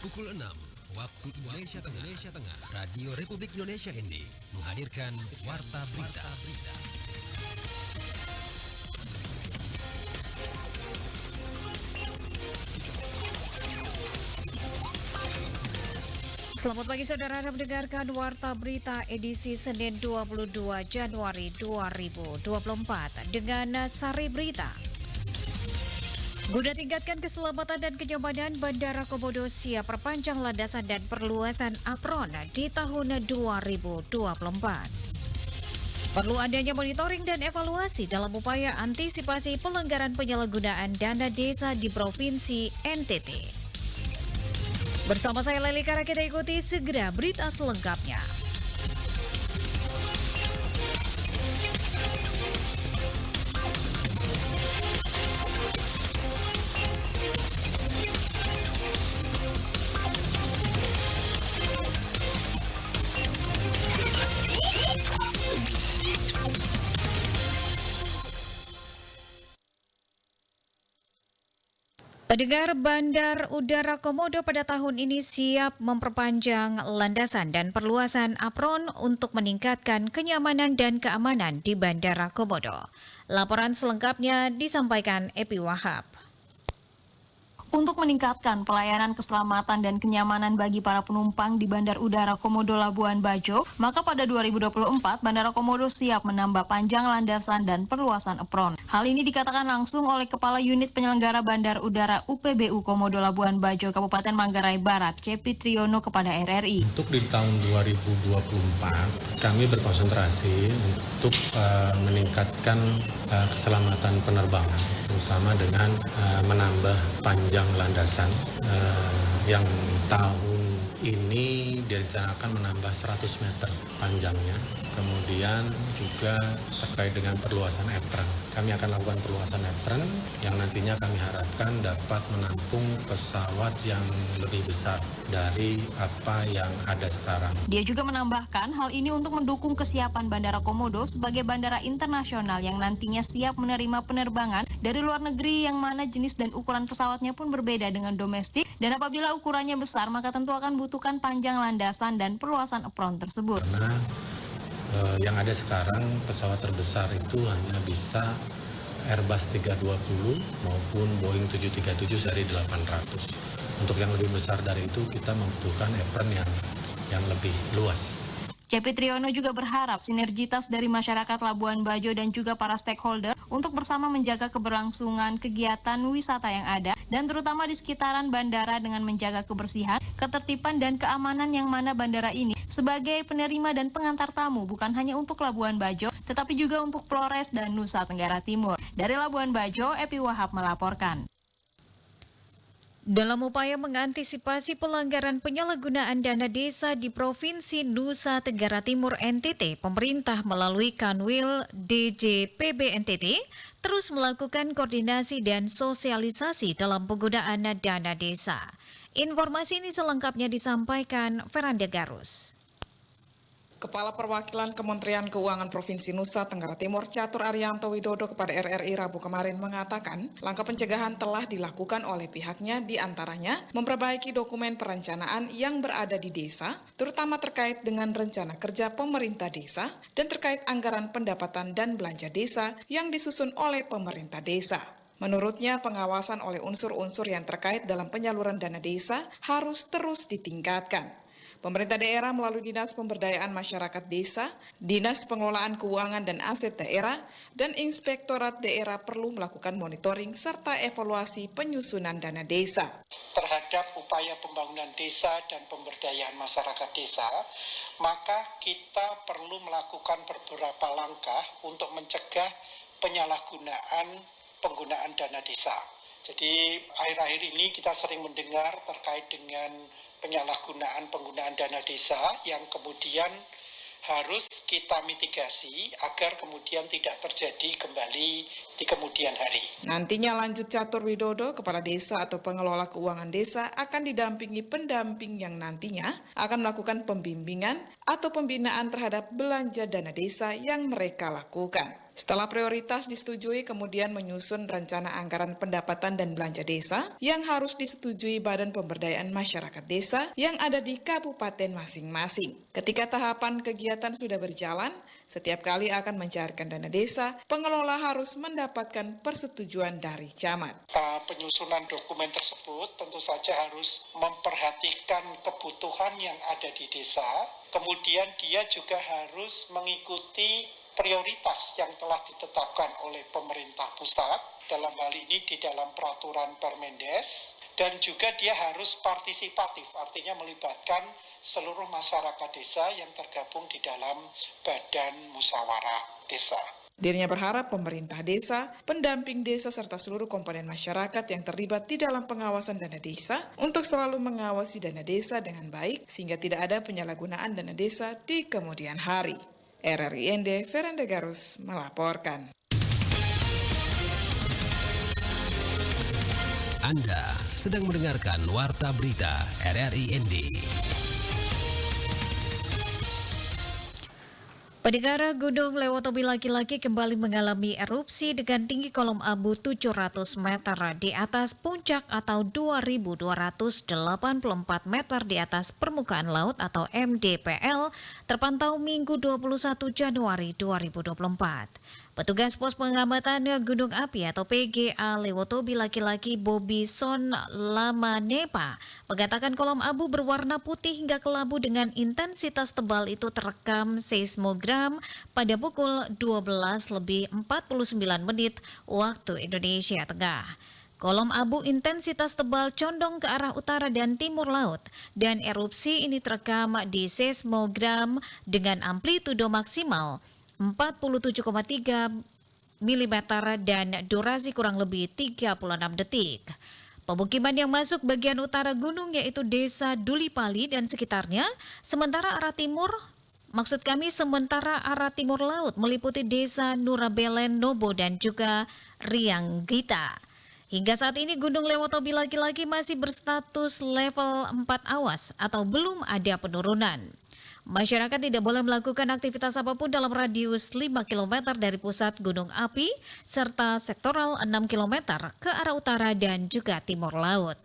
Pukul 6 waktu Indonesia Tengah, Radio Republik Indonesia ini menghadirkan Warta Berita. Selamat pagi saudara, mendengarkan Warta Berita edisi Senin 22 Januari 2024 dengan Sari Berita. Guna tingkatkan keselamatan dan kenyamanan, Bandara Komodo siap perpanjang landasan dan perluasan apron di tahun 2024. Perlu adanya monitoring dan evaluasi dalam upaya antisipasi pelanggaran penyalahgunaan dana desa di Provinsi NTT. Bersama saya Leli Kara, kita ikuti segera berita selengkapnya. Pendengar, Bandar Udara Komodo pada tahun ini siap memperpanjang landasan dan perluasan apron untuk meningkatkan kenyamanan dan keamanan di Bandara Komodo. Laporan selengkapnya disampaikan Epi Wahab. Untuk meningkatkan pelayanan keselamatan dan kenyamanan bagi para penumpang di Bandar Udara Komodo Labuan Bajo, maka pada 2024 Bandara Komodo siap menambah panjang landasan dan perluasan apron. Hal ini dikatakan langsung oleh Kepala Unit Penyelenggara Bandar Udara UPBU Komodo Labuan Bajo Kabupaten Manggarai Barat, Cepi Triyono kepada RRI. Untuk di tahun 2024 kami berkonsentrasi untuk meningkatkan keselamatan penerbangan, terutama dengan menambah panjang landasan yang tahun ini direncanakan menambah 100 meter panjangnya. Kemudian juga terkait dengan perluasan apron. Kami akan lakukan perluasan apron yang nantinya kami harapkan dapat menampung pesawat yang lebih besar dari apa yang ada sekarang. Dia juga menambahkan hal ini untuk mendukung kesiapan Bandara Komodo sebagai bandara internasional yang nantinya siap menerima penerbangan dari luar negeri yang mana jenis dan ukuran pesawatnya pun berbeda dengan domestik, dan apabila ukurannya besar maka tentu akan butuhkan panjang landasan dan perluasan apron tersebut. Karena yang ada sekarang pesawat terbesar itu hanya bisa Airbus 320 maupun Boeing 737 seri 800. Untuk yang lebih besar dari itu kita membutuhkan apron yang lebih luas. Cepi Triyono juga berharap sinergitas dari masyarakat Labuan Bajo dan juga para stakeholder untuk bersama menjaga keberlangsungan kegiatan wisata yang ada dan terutama di sekitaran bandara dengan menjaga kebersihan, ketertiban dan keamanan yang mana bandara ini sebagai penerima dan pengantar tamu bukan hanya untuk Labuan Bajo tetapi juga untuk Flores dan Nusa Tenggara Timur. Dari Labuan Bajo, Epi Wahab melaporkan. Dalam upaya mengantisipasi pelanggaran penyalahgunaan dana desa di Provinsi Nusa Tenggara Timur NTT, pemerintah melalui Kanwil DJPB NTT terus melakukan koordinasi dan sosialisasi dalam penggunaan dana desa. Informasi ini selengkapnya disampaikan Veranda Garus. Kepala Perwakilan Kementerian Keuangan Provinsi Nusa Tenggara Timur Catur Arianto Widodo kepada RRI Rabu kemarin mengatakan langkah pencegahan telah dilakukan oleh pihaknya, diantaranya memperbaiki dokumen perencanaan yang berada di desa, terutama terkait dengan rencana kerja pemerintah desa dan terkait anggaran pendapatan dan belanja desa yang disusun oleh pemerintah desa. Menurutnya, pengawasan oleh unsur-unsur yang terkait dalam penyaluran dana desa harus terus ditingkatkan. Pemerintah daerah melalui Dinas Pemberdayaan Masyarakat Desa, Dinas Pengelolaan Keuangan dan Aset Daerah, dan Inspektorat Daerah perlu melakukan monitoring serta evaluasi penyusunan dana desa. Terhadap upaya pembangunan desa dan pemberdayaan masyarakat desa, maka kita perlu melakukan beberapa langkah untuk mencegah penggunaan dana desa. Jadi akhir-akhir ini kita sering mendengar terkait dengan penggunaan dana desa yang kemudian harus kita mitigasi agar kemudian tidak terjadi kembali di kemudian hari. Nantinya lanjut Catur Widodo, Kepala Desa atau Pengelola Keuangan Desa akan didampingi pendamping yang nantinya akan melakukan pembimbingan atau pembinaan terhadap belanja dana desa yang mereka lakukan. Setelah prioritas disetujui, kemudian menyusun rencana anggaran pendapatan dan belanja desa yang harus disetujui Badan Pemberdayaan Masyarakat Desa yang ada di kabupaten masing-masing. Ketika tahapan kegiatan sudah berjalan, setiap kali akan mencairkan dana desa, pengelola harus mendapatkan persetujuan dari camat. Penyusunan dokumen tersebut tentu saja harus memperhatikan kebutuhan yang ada di desa, kemudian dia juga harus mengikuti prioritas yang telah ditetapkan oleh pemerintah pusat, dalam hal ini di dalam peraturan Permendes, dan juga dia harus partisipatif, artinya melibatkan seluruh masyarakat desa yang tergabung di dalam badan musyawarah desa. Dirinya berharap pemerintah desa, pendamping desa, serta seluruh komponen masyarakat yang terlibat di dalam pengawasan dana desa untuk selalu mengawasi dana desa dengan baik sehingga tidak ada penyalahgunaan dana desa di kemudian hari. RRI-ND Veranda Garus melaporkan. Anda sedang mendengarkan Warta Berita RRI-ND. Pendengar, Gunung Lewotobi laki-laki kembali mengalami erupsi dengan tinggi kolom abu 700 meter di atas puncak atau 2.284 meter di atas permukaan laut atau MDPL terpantau Minggu 21 Januari 2024. Petugas pos pengamatan gunung api atau PGA Lewotobi laki-laki Bobi Son Lamanepa mengatakan kolom abu berwarna putih hingga kelabu dengan intensitas tebal itu terekam seismogram pada pukul 12:49 waktu Indonesia Tengah. Kolom abu intensitas tebal condong ke arah utara dan timur laut dan erupsi ini terekam di seismogram dengan amplitudo maksimal 47,3 mm dan durasi kurang lebih 36 detik. Pemukiman yang masuk bagian utara gunung yaitu Desa Dulipali dan sekitarnya, sementara arah timur laut meliputi Desa Nurabelen, Nobo dan juga Rianggita. Hingga saat ini Gunung Lewotobi laki-laki masih berstatus level 4 awas atau belum ada penurunan. Masyarakat tidak boleh melakukan aktivitas apapun dalam radius 5 km dari pusat gunung api, serta sektoral 6 km ke arah utara dan juga timur laut.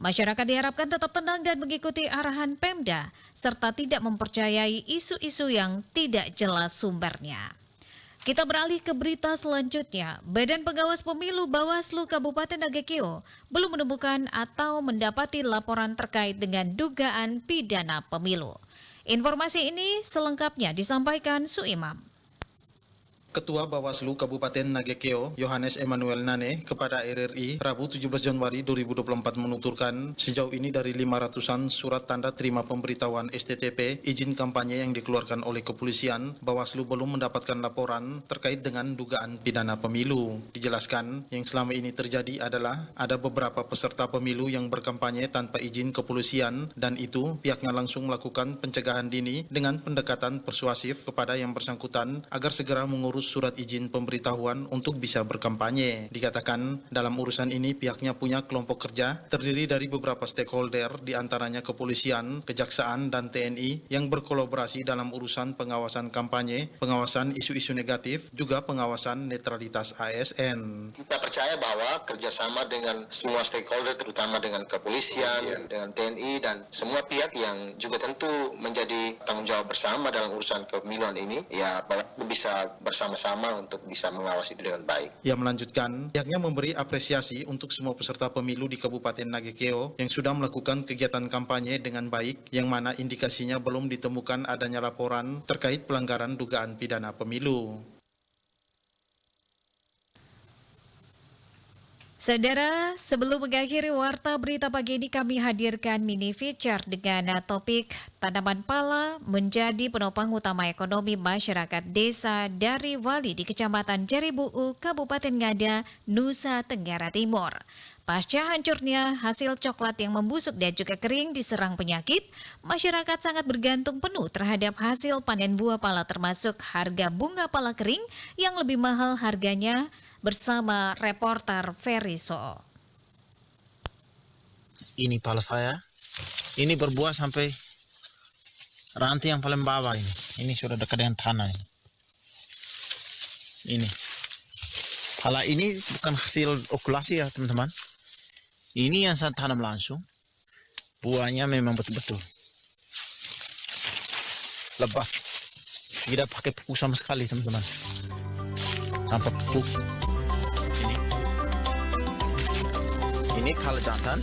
Masyarakat diharapkan tetap tenang dan mengikuti arahan Pemda, serta tidak mempercayai isu-isu yang tidak jelas sumbernya. Kita beralih ke berita selanjutnya. Badan Pengawas Pemilu Bawaslu Kabupaten Nagekeo belum menemukan atau mendapati laporan terkait dengan dugaan pidana pemilu. Informasi ini selengkapnya disampaikan Suimam. Ketua Bawaslu Kabupaten Nagekeo, Yohanes Emmanuel Nane, kepada RRI, Rabu 17 Januari 2024 menuturkan, sejauh ini dari 500-an surat tanda terima pemberitahuan STTP, izin kampanye yang dikeluarkan oleh kepolisian, Bawaslu belum mendapatkan laporan terkait dengan dugaan pidana pemilu. Dijelaskan, yang selama ini terjadi adalah ada beberapa peserta pemilu yang berkampanye tanpa izin kepolisian, dan itu pihaknya langsung melakukan pencegahan dini dengan pendekatan persuasif kepada yang bersangkutan agar segera mengurus surat izin pemberitahuan untuk bisa berkampanye. Dikatakan dalam urusan ini pihaknya punya kelompok kerja terdiri dari beberapa stakeholder, diantaranya kepolisian, kejaksaan, dan TNI yang berkolaborasi dalam urusan pengawasan kampanye, pengawasan isu-isu negatif, juga pengawasan netralitas ASN. Kita percaya bahwa kerjasama dengan semua stakeholder, terutama dengan kepolisian, dengan TNI, dan semua pihak yang juga tentu menjadi tanggung jawab bersama dalam urusan pemiluan ini, ya bahwa bisa bersama-sama untuk bisa mengawasi itu dengan baik. Ia melanjutkan, pihaknya memberi apresiasi untuk semua peserta pemilu di Kabupaten Nagekeo yang sudah melakukan kegiatan kampanye dengan baik, yang mana indikasinya belum ditemukan adanya laporan terkait pelanggaran dugaan pidana pemilu. Saudara, sebelum mengakhiri Warta Berita pagi ini kami hadirkan mini feature dengan topik tanaman pala menjadi penopang utama ekonomi masyarakat desa dari Wali di Kecamatan Jaribuu, Kabupaten Ngada, Nusa Tenggara Timur. Pasca hancurnya hasil coklat yang membusuk dan juga kering diserang penyakit, masyarakat sangat bergantung penuh terhadap hasil panen buah pala termasuk harga bunga pala kering yang lebih mahal harganya, bersama reporter Feriso. Ini pala saya, ini berbuah sampai ranting yang paling bawah ini sudah dekat dengan tanah ini. Ini. Pala ini bukan hasil okulasi ya teman-teman. Ini yang saya tanam langsung. Buahnya memang betul-betul lebat. Tidak pakai pupuk sama sekali teman-teman. Tanpa pupuk. Ini pala jantan.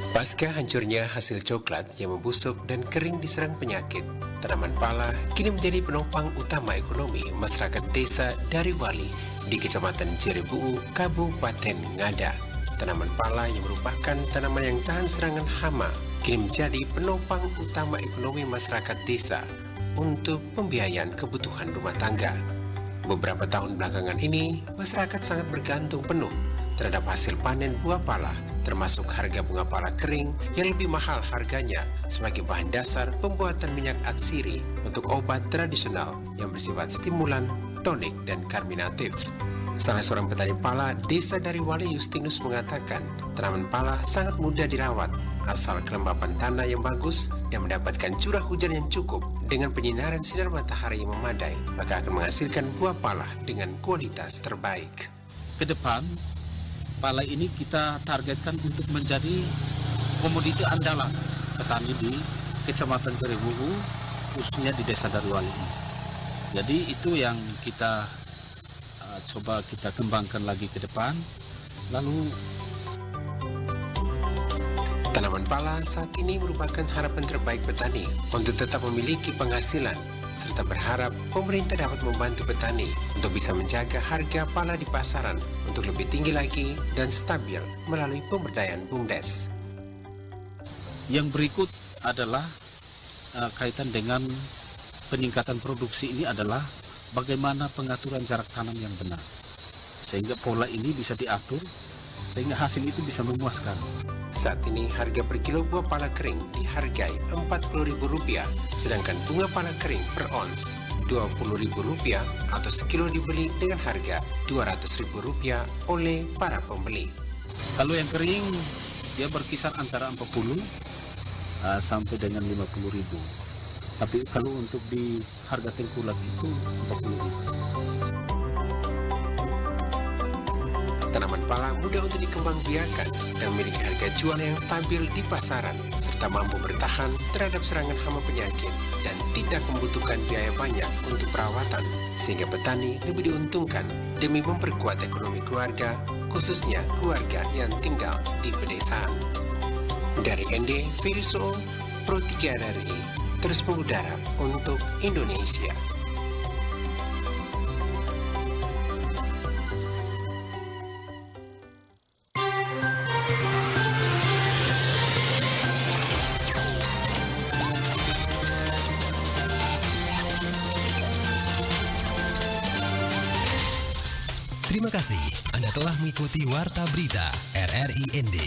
Pasca hancurnya hasil coklat yang membusuk dan kering diserang penyakit, tanaman pala kini menjadi penopang utama ekonomi masyarakat desa Dariwali di Kecamatan Jerebuu, Kabupaten Ngada. Tanaman pala yang merupakan tanaman yang tahan serangan hama kini menjadi penopang utama ekonomi masyarakat desa untuk pembiayaan kebutuhan rumah tangga. Beberapa tahun belakangan ini, masyarakat sangat bergantung penuh terhadap hasil panen buah pala, termasuk harga bunga pala kering yang lebih mahal harganya sebagai bahan dasar pembuatan minyak atsiri untuk obat tradisional yang bersifat stimulan, tonik, dan karminatif. Salah seorang petani pala desa Dariwali, Justinus, mengatakan tanaman pala sangat mudah dirawat asal kelembapan tanah yang bagus dan mendapatkan curah hujan yang cukup dengan penyinaran sinar matahari yang memadai, maka akan menghasilkan buah pala dengan kualitas terbaik. Ke depan, pala ini kita targetkan untuk menjadi komoditi andalan petani di Kecamatan Jerebuu, khususnya di Desa Dariwali ini. Jadi itu yang kita coba kita kembangkan lagi ke depan. Lalu tanaman pala saat ini merupakan harapan terbaik petani untuk tetap memiliki penghasilan, serta berharap pemerintah dapat membantu petani untuk bisa menjaga harga pala di pasaran untuk lebih tinggi lagi dan stabil melalui pemberdayaan BUMDes. yang berikut adalah kaitan dengan peningkatan produksi ini adalah bagaimana pengaturan jarak tanam yang benar, sehingga pola ini bisa diatur sehingga hasil itu bisa memuaskan. Saat ini harga per kilo buah pala kering dihargai Rp40.000, sedangkan bunga pala kering per ons Rp20.000 atau sekilo dibeli dengan harga Rp200.000 oleh para pembeli. Kalau yang kering dia berkisar antara 40 sampai dengan 50.000. Tapi kalau untuk di harga tengkulak itu 40.000. Tanaman pala mudah untuk dikembangbiakan dan memiliki harga jual yang stabil di pasaran, serta mampu bertahan terhadap serangan hama penyakit dan tidak membutuhkan biaya banyak untuk perawatan, sehingga petani lebih diuntungkan demi memperkuat ekonomi keluarga, khususnya keluarga yang tinggal di pedesaan. Dari ND, Firiso, Pro 3 RRI, terus mengudara untuk Indonesia. Terima kasih Anda telah mengikuti Warta Berita RRI ND.